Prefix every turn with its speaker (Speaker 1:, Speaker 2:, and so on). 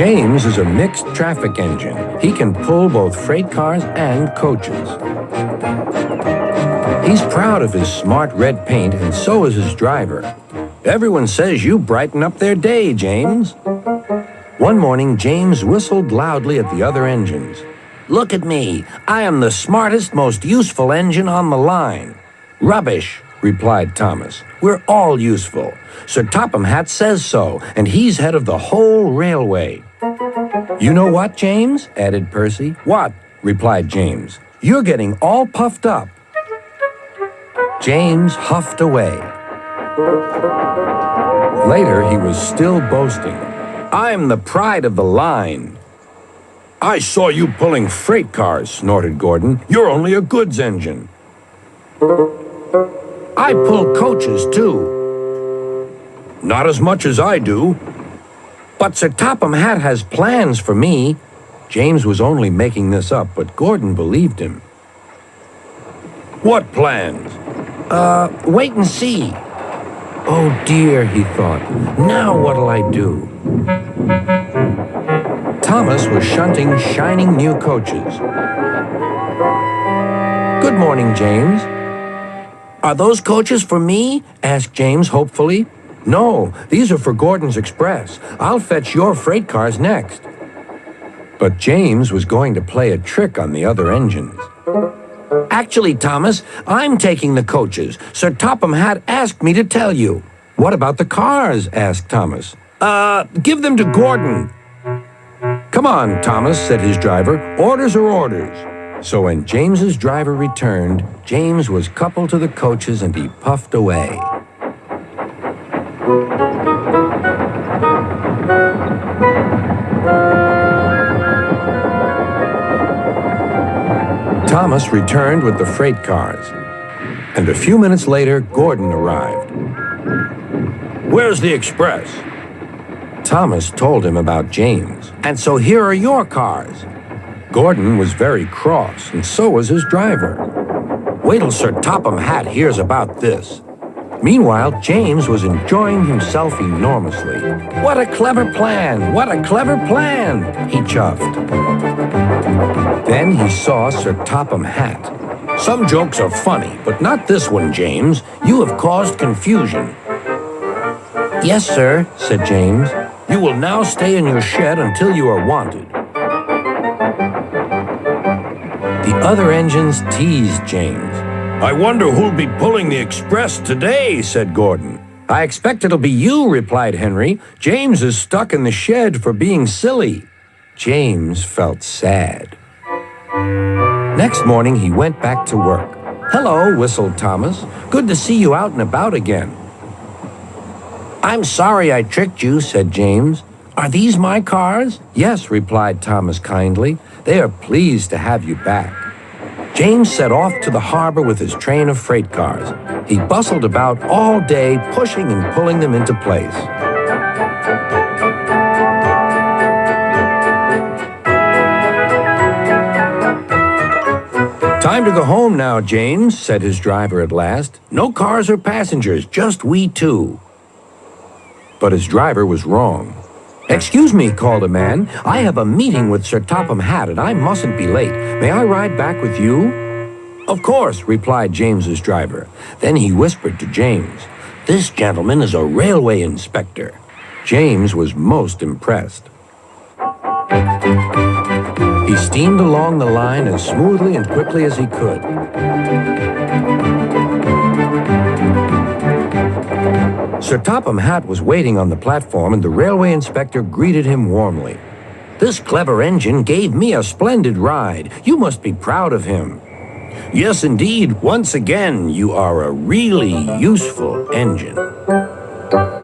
Speaker 1: James is a mixed traffic engine. He can pull both freight cars and coaches. He's proud of his smart red paint, and so is his driver. Everyone says you brighten up their day, James. One morning, James whistled loudly at the other engines. "Look at me. I am the smartest, most useful engine on the line." "Rubbish," replied Thomas. "We're all useful. Sir Topham Hatt says so, and he's head of the whole railway." "You know what, James?" added Percy. "What?" replied James. "You're getting all puffed up." James huffed away. Later, he was still boasting. "I'm the pride of the line." "I saw you pulling freight cars," snorted Gordon. "You're only a goods engine." "I pull coaches, too." "Not as much as I do." "But Sir Topham Hatt has plans for me." James was only making this up, but Gordon believed him. "What plans?" Wait and see." "Oh dear," he thought. "Now what'll I do?" Thomas was shunting shining new coaches. "Good morning, James." "Are those coaches for me?" asked James hopefully. "No, these are for Gordon's Express. I'll fetch your freight cars next." But James was going to play a trick on the other engines. "Actually, Thomas, I'm taking the coaches. Sir Topham Hatt asked me to tell you." "What about the cars?" asked Thomas. Give them to Gordon." "Come on, Thomas," said his driver. "Orders are orders." So when James's driver returned, James was coupled to the coaches and he puffed away. Thomas returned with the freight cars, and a few minutes later, Gordon arrived. "Where's the express?" Thomas told him about James. "And so here are your cars." Gordon was very cross, and so was his driver. "Wait till Sir Topham Hatt hears about this." Meanwhile, James was enjoying himself enormously. "What a clever plan! What a clever plan!" he chuffed. Then he saw Sir Topham Hatt. "Some jokes are funny, but not this one, James. You have caused confusion." "Yes, sir," said James. "You will now stay in your shed until you are wanted." The other engines teased James. "I wonder who'll be pulling the express today," said Gordon. "I expect it'll be you," replied Henry. "James is stuck in the shed for being silly." James felt sad. Next morning, he went back to work. "Hello," whistled Thomas. "Good to see you out and about again." "I'm sorry I tricked you," said James. "Are these my cars?" "Yes," replied Thomas kindly. "They are pleased to have you back." James set off to the harbor with his train of freight cars. He bustled about all day, pushing and pulling them into place. "Time to go home now, James," said his driver at last. "No cars or passengers, just we two." But his driver was wrong. "Excuse me," called a man. "I have a meeting with Sir Topham Hatt, and I mustn't be late. May I ride back with you?" "Of course," replied James's driver. Then he whispered to James, "This gentleman is a railway inspector." James was most impressed. He steamed along the line as smoothly and quickly as he could. Sir Topham Hatt was waiting on the platform, and the railway inspector greeted him warmly. "This clever engine gave me a splendid ride. You must be proud of him." "Yes, indeed. Once again, you are a really useful engine."